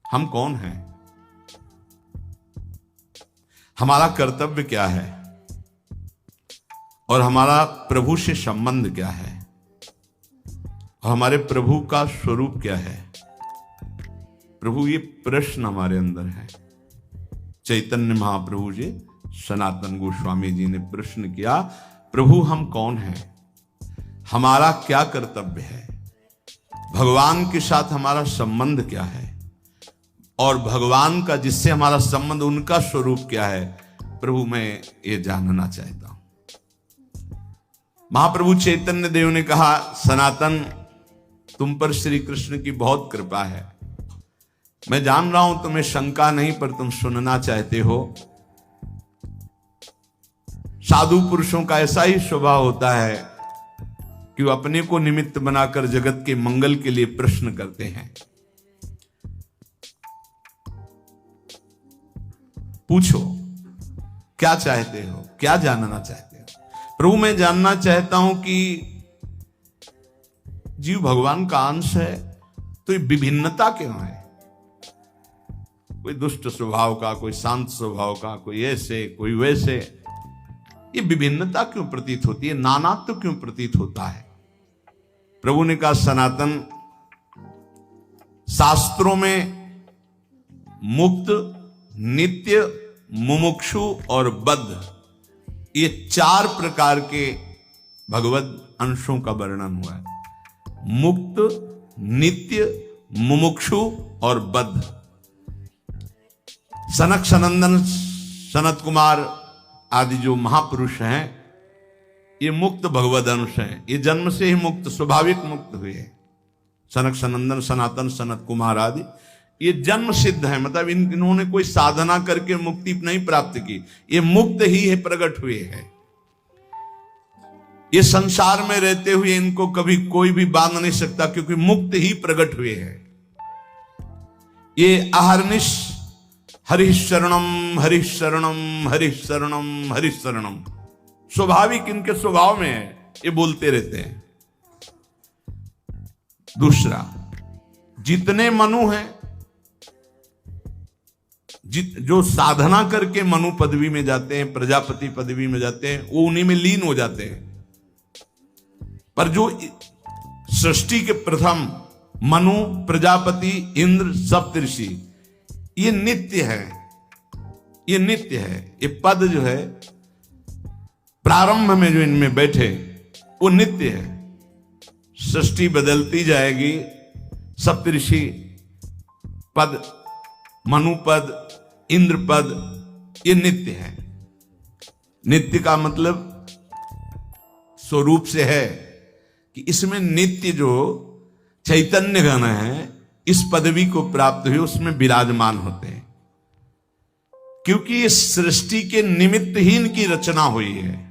हम कौन हैं, हमारा कर्तव्य क्या है और हमारा प्रभु से संबंध क्या है और हमारे प्रभु का स्वरूप क्या है। प्रभु, ये प्रश्न हमारे अंदर है। चैतन्य महाप्रभु जी, सनातन गोस्वामी जी ने प्रश्न किया, प्रभु हम कौन हैं, हमारा क्या कर्तव्य है, भगवान के साथ हमारा संबंध क्या है और भगवान का जिससे हमारा संबंध, उनका स्वरूप क्या है। प्रभु मैं ये जानना चाहता हूं। महाप्रभु चैतन्य देव ने कहा, सनातन तुम पर श्री कृष्ण की बहुत कृपा है। मैं जान रहा हूं तुम्हें शंका नहीं, पर तुम सुनना चाहते हो। साधु पुरुषों का ऐसा ही स्वभाव होता है कि वो अपने को निमित्त बनाकर जगत के मंगल के लिए प्रश्न करते हैं। पूछो क्या चाहते हो, क्या जानना चाहते हो। प्रभु मैं जानना चाहता हूं कि जीव भगवान का अंश है, तो ये विभिन्नता क्यों है। कोई दुष्ट स्वभाव का, कोई शांत स्वभाव का, कोई ऐसे कोई वैसे, ये विभिन्नता क्यों प्रतीत होती है, नानात्व क्यों प्रतीत होता है। प्रभु ने कहा, सनातन शास्त्रों में मुक्त, नित्य, मुमुक्षु और बद्ध, ये 4 प्रकार के भगवत अंशों का वर्णन हुआ है। मुक्त, नित्य, मुमुक्षु और बद्ध। सनक सनंदन सनत कुमार आदि जो महापुरुष हैं, ये मुक्त भगवद अंश हैं। ये जन्म से ही मुक्त, स्वाभाविक मुक्त हुए हैं। सनक सनंदन सनातन सनत कुमार आदि ये जन्म सिद्ध है, मतलब इन्होंने कोई साधना करके मुक्ति नहीं प्राप्त की, ये मुक्त ही है, प्रकट हुए हैं। ये संसार में रहते हुए इनको कभी कोई भी बांध नहीं सकता, क्योंकि मुक्त ही प्रकट हुए हैं। ये अहर्निश हरि शरणम हरि शरणम हरि शरणम हरि शरणम, स्वाभाविक इनके स्वभाव में है, ये बोलते रहते हैं। दूसरा, जितने मनु हैं, जो साधना करके मनु पदवी में जाते हैं, प्रजापति पदवी में जाते हैं, वो उन्हीं में लीन हो जाते हैं। पर जो सृष्टि के प्रथम मनु, प्रजापति, इंद्र, सप्तऋषि, ये नित्य है, ये नित्य है। ये पद जो है प्रारंभ में जो इनमें बैठे, वो नित्य है। सृष्टि बदलती जाएगी, सप्तऋषि पद, मनु पद, इंद्र पद, ये नित्य है। नित्य का मतलब स्वरूप से है कि इसमें नित्य जो चैतन्य गण है, इस पदवी को प्राप्त हुए उसमें विराजमान होते हैं, क्योंकि इस सृष्टि के निमित्त ही इनकी रचना हुई है।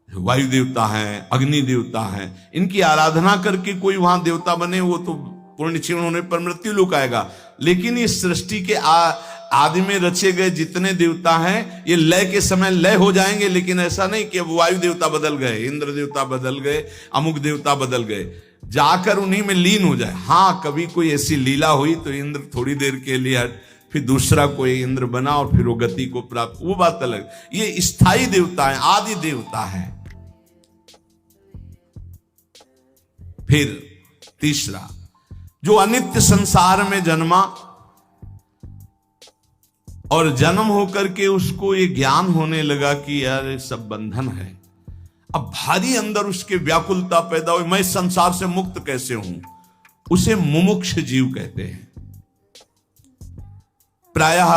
वायु देवता है, अग्नि देवता है, इनकी आराधना करके कोई वहां देवता बने, वो तो पूर्ण क्षीण होने पर मृत्यु लोक आएगा। लेकिन इस सृष्टि के आदि में रचे गए जितने देवता हैं, ये लय के समय लय हो जाएंगे। लेकिन ऐसा नहीं कि वायु देवता बदल गए, इंद्र देवता बदल गए, अमुक देवता बदल गए, जाकर उन्हीं में लीन हो जाए। हाँ, कभी कोई ऐसी लीला हुई तो इंद्र थोड़ी देर के लिए फिर दूसरा कोई इंद्र बना और फिर वो गति को प्राप्त, वो बात अलग। ये स्थायी देवता है, आदि देवता है। फिर तीसरा, जो अनित्य संसार में जन्मा और जन्म होकर के उसको ये ज्ञान होने लगा कि यार ये सब बंधन है। अब भारी अंदर उसके व्याकुलता पैदा हुई, मैं संसार से मुक्त कैसे हूं, उसे मुमुक्ष जीव कहते हैं। प्रायः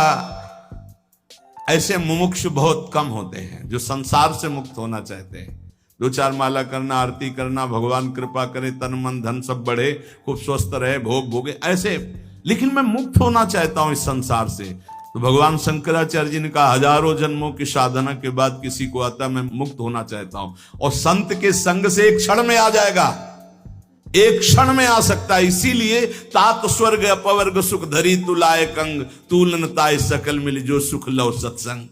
ऐसे मुमुक्ष बहुत कम होते हैं जो संसार से मुक्त होना चाहते हैं। 2-4 माला करना, आरती करना, भगवान कृपा करे, तन मन धन सब बढ़े, खूब स्वस्थ रहे, भोग भोगे, ऐसे। लेकिन मैं मुक्त होना चाहता हूं इस संसार से। तो भगवान शंकराचार्य जी ने कहा, हजारों जन्मों की साधना के बाद किसी को आता मैं मुक्त होना चाहता हूं, और संत के संग से एक क्षण में आ जाएगा, एक क्षण में आ सकता है। इसीलिए तात स्वर्ग अपवर्ग सुख धरी तुलाए कंग, तूलन ताय सकल मिल जो सुख लव सत्संग।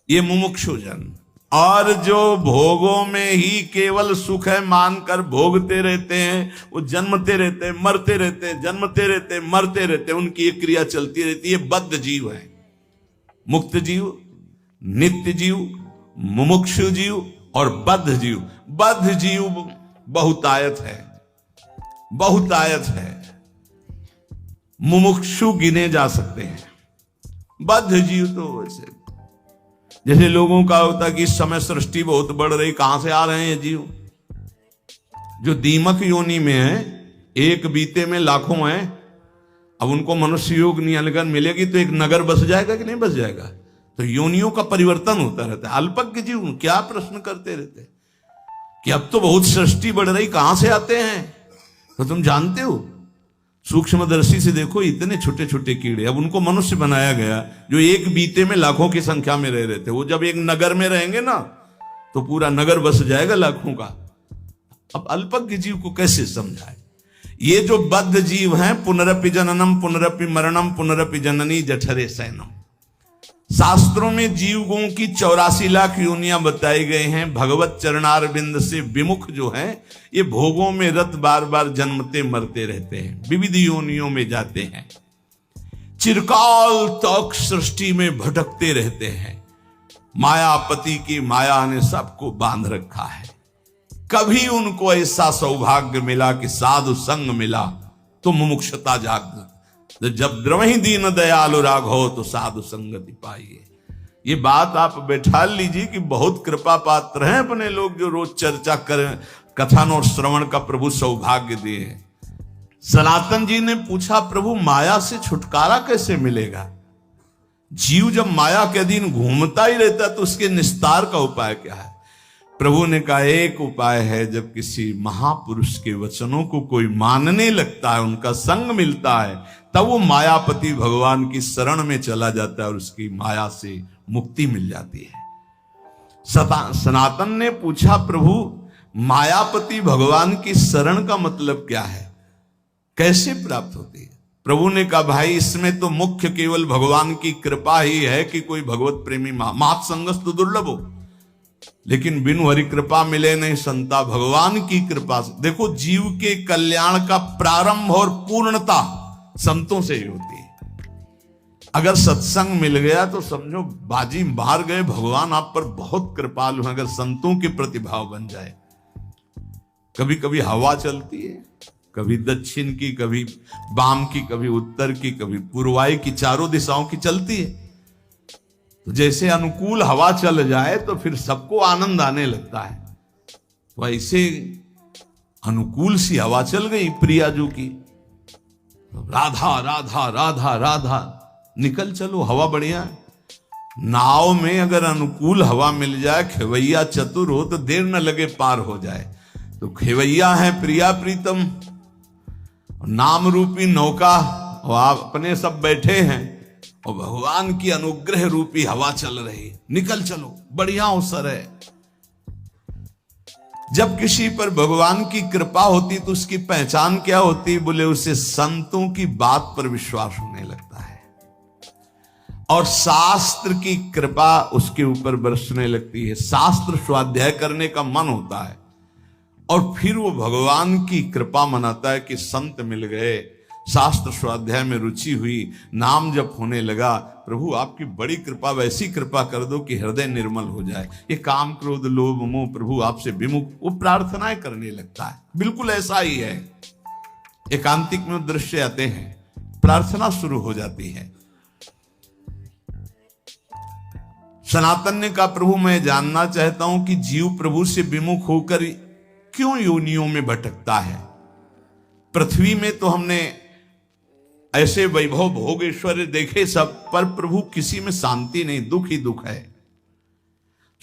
ये मुमुक्षु जन, और जो भोगों में ही केवल सुख है मानकर भोगते रहते हैं, वो जन्मते रहते हैं, मरते रहते हैं, जन्मते रहते हैं, मरते रहते हैं, उनकी एक क्रिया चलती रहती है। बद्ध जीव है। मुक्त जीव, नित्य जीव, मुमुक्षु जीव और बद्ध जीव। बद्ध जीव बहुतायत है, बहुतायत है। मुमुक्षु गिने जा सकते हैं। बद्ध जीव तो वैसे जैसे लोगों का होता कि इस समय सृष्टि बहुत बढ़ रही, कहां से आ रहे हैं ये जीव? जो दीमक योनि में है, एक बीते में लाखों हैं। अब उनको मनुष्य योग नियंत्रण मिलेगी तो एक नगर बस जाएगा कि नहीं बस जाएगा? तो योनियों का परिवर्तन होता रहता है। अल्पज्ञ जीव क्या प्रश्न करते रहते कि अब तो बहुत सृष्टि बढ़ रही, कहां से आते हैं? तो तुम जानते हो, सूक्ष्मदर्शी से देखो, इतने छोटे छोटे कीड़े, अब उनको मनुष्य बनाया गया जो एक बीते में लाखों की संख्या में रह रहे थे। वो जब एक नगर में रहेंगे ना तो पूरा नगर बस जाएगा लाखों का। अब अल्पज्ञ जीव को कैसे समझाए? ये जो बद्ध जीव हैं, पुनरपि जननम पुनरपि मरणम पुनरपि जननी जठरे सैनम। शास्त्रों में जीवों की 84 लाख योनियां बताई गए हैं। भगवत चरणारविंद से विमुख जो हैं, ये भोगों में रत बार बार जन्मते मरते रहते हैं, विविध योनियों में जाते हैं, चिरकाल तक सृष्टि में भटकते रहते हैं। मायापति की माया ने सबको बांध रखा है। कभी उनको ऐसा सौभाग्य मिला कि साधु संग मिला तो मुमुक्षता जाग, जब द्रवहि दीन दयालु राघव तो साधु संगति पाइए। ये बात आप बैठा लीजिए कि बहुत कृपा पात्र हैं अपने लोग जो रोज चर्चा करें, कथन और श्रवण का प्रभु सौभाग्य दिए। सनातन जी ने पूछा, प्रभु माया से छुटकारा कैसे मिलेगा? जीव जब माया के अधीन घूमता ही रहता तो उसके निस्तार का उपाय क्या है? प्रभु ने कहा, एक उपाय है, जब किसी महापुरुष के वचनों को कोई मानने लगता है, उनका संग मिलता है, तब वो मायापति भगवान की शरण में चला जाता है और उसकी माया से मुक्ति मिल जाती है। सनातन ने पूछा, प्रभु मायापति भगवान की शरण का मतलब क्या है, कैसे प्राप्त होती है? प्रभु ने कहा, भाई इसमें तो मुख्य केवल भगवान की कृपा ही है कि कोई भगवत प्रेमी मात संगस्त दुर्लभ हो, लेकिन बिनु हरि कृपा मिले नहीं संता। भगवान की कृपा से देखो, जीव के कल्याण का प्रारंभ और पूर्णता संतों से ही होती है। अगर सत्संग मिल गया तो समझो बाजी मार गए, भगवान आप पर बहुत कृपालु हैं। अगर संतों के प्रतिभाव बन जाए, कभी कभी हवा चलती है, कभी दक्षिण की, कभी वाम की, कभी उत्तर की, कभी पूर्वाई की, चारों दिशाओं की चलती है। तो जैसे अनुकूल हवा चल जाए तो फिर सबको आनंद आने लगता है। तो ऐसे अनुकूल सी हवा चल गई प्रियाजू की, राधा राधा राधा राधा, निकल चलो, हवा बढ़िया है। नाव में अगर अनुकूल हवा मिल जाए, खेवैया चतुर हो तो देर न लगे पार हो जाए। तो खेवैया है प्रिया प्रीतम, नाम रूपी नौका, और आप अपने सब बैठे हैं और भगवान की अनुग्रह रूपी हवा चल रही, निकल चलो, बढ़िया अवसर है। जब किसी पर भगवान की कृपा होती तो उसकी पहचान क्या होती? बोले उसे संतों की बात पर विश्वास होने लगता है और शास्त्र की कृपा उसके ऊपर बरसने लगती है। शास्त्र स्वाध्याय करने का मन होता है और फिर वो भगवान की कृपा मनाता है कि संत मिल गए, शास्त्र स्वाध्याय में रुचि हुई, नाम जप होने लगा। प्रभु आपकी बड़ी कृपा, वैसी कृपा कर दो कि हृदय निर्मल हो जाए। ये काम क्रोध लोभ मोह प्रभु आपसे विमुख, वो प्रार्थनाएं करने लगता है। बिल्कुल ऐसा ही है। एकांतिक में दृश्य आते हैं, प्रार्थना शुरू हो जाती है। सनातन ने कहा, प्रभु मैं जानना चाहता हूं कि जीव प्रभु से विमुख होकर क्यों योनियों में भटकता है? पृथ्वी में तो हमने ऐसे वैभव भोग ऐश्वर्य देखे सब, पर प्रभु किसी में शांति नहीं, दुख ही दुख है।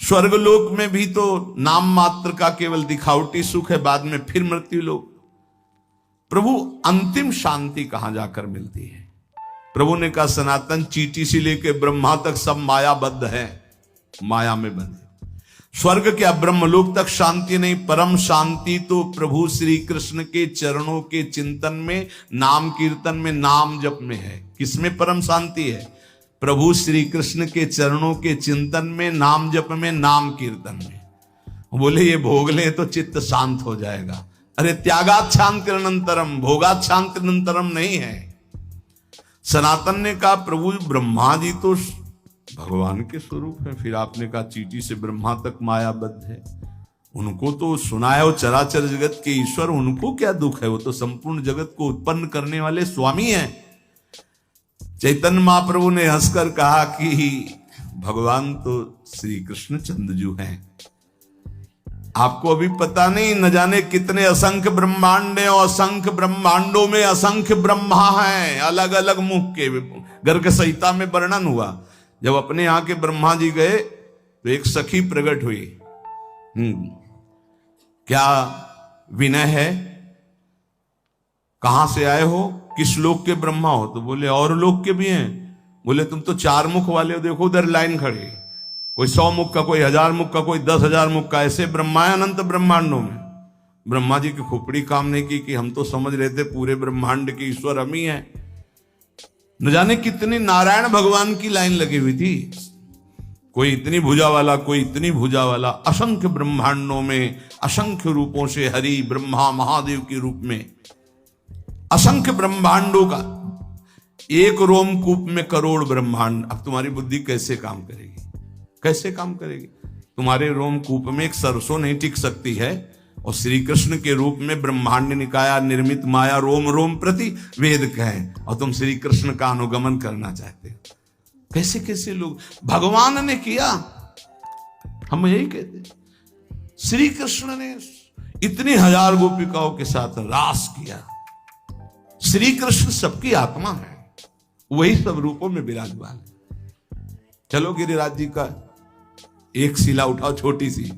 स्वर्गलोक में भी तो नाम मात्र का केवल दिखावटी सुख है, बाद में फिर मृत्यु लोक। प्रभु अंतिम शांति कहां जाकर मिलती है? प्रभु ने कहा, सनातन चींटी से लेकर ब्रह्मा तक सब मायाबद्ध है, माया में बंधे। स्वर्ग क्या ब्रह्मलोक तक शांति नहीं, परम शांति तो प्रभु श्री कृष्ण के चरणों के चिंतन में, नाम कीर्तन में, नाम जप में है। किसमें परम शांति है? प्रभु श्री कृष्ण के चरणों के चिंतन में, नाम जप में, नाम कीर्तन में। बोले ये भोग ले तो चित्त शांत हो जाएगा। अरे त्यागात शांतिरनंतरम, भोगात शांतिरनंतरम नहीं है। सनातन ने कहा प्रभु ब्रह्मा जी तो भगवान के स्वरूप है। फिर आपने कहा चींटी से ब्रह्मा तक मायाबद्ध है, उनको तो सुना है वो चराचर जगत के ईश्वर, उनको क्या दुख है, वो तो संपूर्ण जगत को उत्पन्न करने वाले स्वामी हैं। चैतन्य महाप्रभु ने हंसकर कहा कि भगवान तो श्री कृष्ण चंद्रजू हैं। आपको अभी पता नहीं, न जाने कितने असंख्य ब्रह्मांड हैं और असंख्य ब्रह्मांडों में असंख्य ब्रह्मा हैं, अलग अलग मुख के। गर्ग संहिता में वर्णन हुआ, जब अपने यहाँ के ब्रह्मा जी गए तो एक सखी प्रकट हुई। क्या विनय है, कहां से आए हो, किस लोक के ब्रह्मा हो? तो बोले और लोक के भी हैं। बोले तुम तो 4 मुख वाले हो, देखो उधर लाइन खड़ी, कोई 100 मुख का, कोई 1000 मुख का, कोई 10,000 मुख का, ऐसे ब्रह्मा है अनंत ब्रह्मांडों में। ब्रह्मा जी की खोपड़ी काम नहीं की कि हम तो समझ रहे थे पूरे ब्रह्मांड के ईश्वर हम ही हैं। न जाने कितने नारायण भगवान की लाइन लगी हुई थी, कोई इतनी भुजा वाला, कोई इतनी भुजा वाला। असंख्य ब्रह्मांडों में असंख्य रूपों से हरि ब्रह्मा महादेव के रूप में असंख्य ब्रह्मांडों का एक रोमकूप में करोड़ ब्रह्मांड। अब तुम्हारी बुद्धि कैसे काम करेगी, कैसे काम करेगी? तुम्हारे रोमकूप में एक सरसों नहीं टिक सकती है, और श्री कृष्ण के रूप में ब्रह्मांड निकाया निर्मित माया रोम रोम प्रति वेद कहें, और तुम श्री कृष्ण का अनुगमन करना चाहते हो। कैसे कैसे लोग, भगवान ने किया, हम यही कहते। श्री कृष्ण ने इतनी 1000 गोपिकाओं के साथ रास किया। श्री कृष्ण सबकी आत्मा है, वही सब रूपों में विराजमान है। चलो गिरिराज जी का एक शिला उठाओ छोटी सी,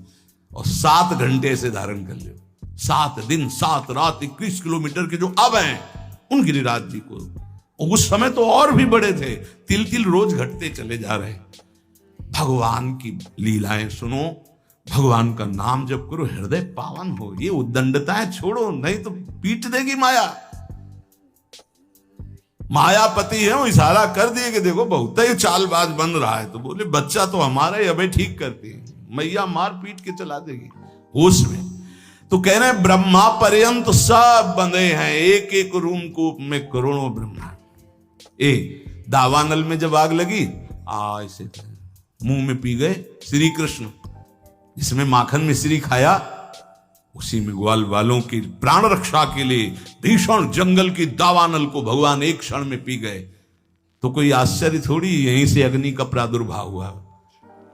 और 7 घंटे से धारण कर लो। 7 दिन 7 रात 21 किलोमीटर के जो अब हैं उन गिरिराज जी को, और उस समय तो और भी बड़े थे, तिल तिल रोज घटते चले जा रहे। भगवान की लीलाएं सुनो, भगवान का नाम जप करो, हृदय पावन हो। ये उद्दंडताएं छोड़ो, नहीं तो पीट देगी माया। मायापति है, वो इशारा कर दिए कि देखो बहुत ही चालबाज बन रहा है, तो बोले बच्चा तो हमारा ही, अबे ठीक करती है, मैया मार पीट के चला देगी होश में। तो कह रहे हैं ब्रह्मा पर्यंत सब बंधे हैं, एक एक रूम कूप में करोड़ों ब्रह्मा। दावानल में जब आग लगी, ऐसे मुंह में पी गए श्री कृष्ण, जिसमें माखन मिश्री खाया, उसी में ग्वाल वालों की प्राण रक्षा के लिए भीषण जंगल की दावानल को भगवान एक क्षण में पी गए। तो कोई आश्चर्य थोड़ी, यहीं से अग्नि का प्रादुर्भाव हुआ।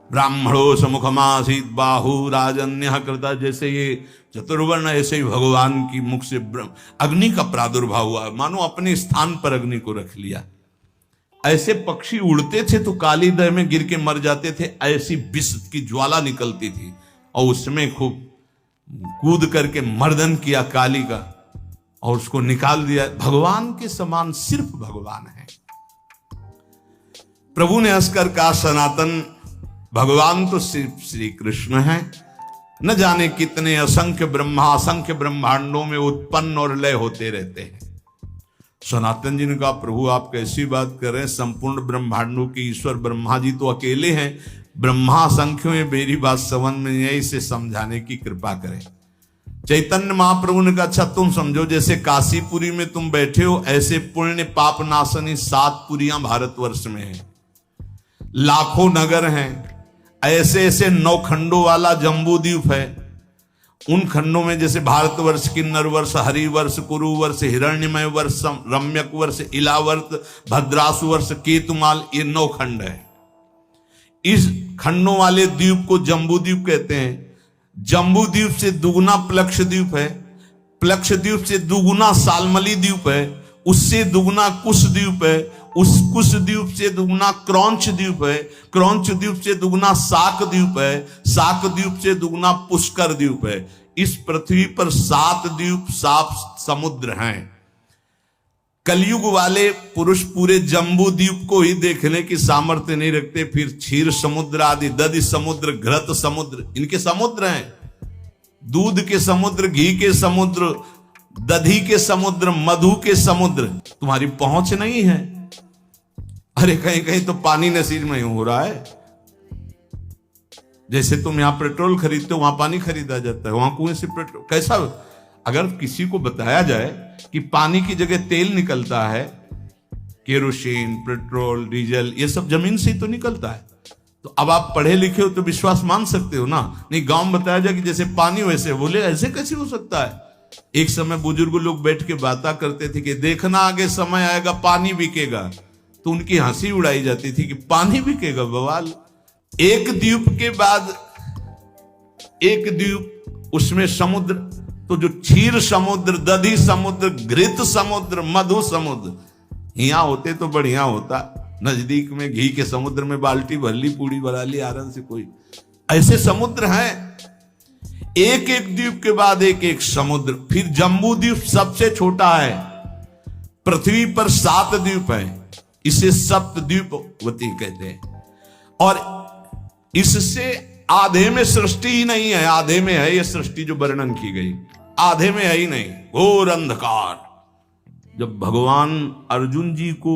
ब्राह्मणो समुखमासीत बाहु राजन्य कृता, जैसे ये चतुर्वर्ण, ऐसे ही भगवान की मुख से अग्नि का प्रादुर्भाव हुआ, मानो अपने स्थान पर अग्नि को रख लिया। ऐसे पक्षी उड़ते थे तो काली दह में गिर के मर जाते थे, ऐसी विष की ज्वाला निकलती थी, और उसमें खूब कूद करके मर्दन किया काली का, और उसको निकाल दिया। भगवान के समान सिर्फ भगवान है। प्रभु ने हंसकर कहा सनातन, भगवान तो सिर्फ श्री कृष्ण है, न जाने कितने असंख्य ब्रह्मा असंख्य ब्रह्मांडों में उत्पन्न और लय होते रहते हैं। सनातन जी ने कहा प्रभु आप कैसी बात कर रहे हैं, संपूर्ण ब्रह्मांडों के ईश्वर ब्रह्मा जी तो अकेले हैं, ब्रह्मा असंख्य में, मेरी बात समझ में नहीं है, इसे समझाने की कृपा करें। चैतन्य महाप्रभु ने कहा अच्छा तुम समझो, जैसे काशीपुरी में तुम बैठे हो, ऐसे पुण्य पाप नाशनी 7 पुरियां भारतवर्ष में हैं, लाखों नगर हैं, ऐसे ऐसे 9 खंडों वाला जम्बू द्वीप है। उन खंडों में जैसे भारतवर्ष, किन्नर वर्ष, हरिवर्ष, कुरुवर्ष, हिरण्यमय वर्ष, रम्यक वर्ष, इलावर्त, भद्रासु वर्ष, केतुमाल, ये 9 खंड है। इस खंडों वाले द्वीप को जम्बू द्वीप कहते हैं। जम्बू द्वीप से दुगुना प्लक्ष द्वीप है, प्लक्ष द्वीप से दुगुना सालमली द्वीप है, उससे दुगुना कुश द्वीप है, उस कुश द्वीप से दुगुना क्रौंच द्वीप है, क्रौंच द्वीप से दुगुना साक द्वीप है, साक द्वीप से दुगुना पुष्कर द्वीप है। इस पृथ्वी पर 7 द्वीप 7 समुद्र हैं। कलयुग वाले पुरुष पूरे जम्बू द्वीप को ही देखने की सामर्थ्य नहीं रखते, फिर क्षीर समुद्र आदि, दधि समुद्र, घृत समुद्र, इनके समुद्र हैं। दूध के समुद्र, घी के समुद्र, दधी के समुद्र, मधु के समुद्र, तुम्हारी पहुंच नहीं है। अरे कहीं कहीं तो पानी नसीब में हो रहा है। जैसे तुम यहां पेट्रोल खरीदते हो, वहां पानी खरीदा जाता है, वहां कुएं से पेट्रोल। कैसा, अगर किसी को बताया जाए कि पानी की जगह तेल निकलता है, केरोसिन, पेट्रोल, डीजल, ये सब जमीन से ही तो निकलता है, तो अब आप पढ़े लिखे हो तो विश्वास मान सकते हो ना। नहीं, गांव में बताया जाए कि जैसे पानी वैसे, बोले ऐसे कैसे हो सकता है। एक समय बुजुर्ग लोग बैठ के बातें करते थे कि देखना आगे समय आएगा पानी बिकेगा, तो उनकी हंसी उड़ाई जाती थी कि पानी बिकेगा, बवाल। एक द्वीप के बाद एक द्वीप, उसमें समुद्र, तो जो क्षीर समुद्र, दधी समुद्र, घृत समुद्र, मधु समुद्र, यहाँ होते तो बढ़िया होता। नजदीक में घी के समुद्र में बाल्टी भर ली, पूड़ी बना ली आराम से। कोई ऐसे समुद्र हैं, एक एक द्वीप के बाद एक एक समुद्र। फिर जम्बू द्वीप सबसे छोटा है, पृथ्वी पर 7 द्वीप है, इसे सप्तद्वीपवती कहते हैं। और इससे आधे में सृष्टि ही नहीं है, आधे में है ये सृष्टि जो वर्णन की गई, आधे में है ही नहीं, घोर अंधकार। जब भगवान अर्जुन जी को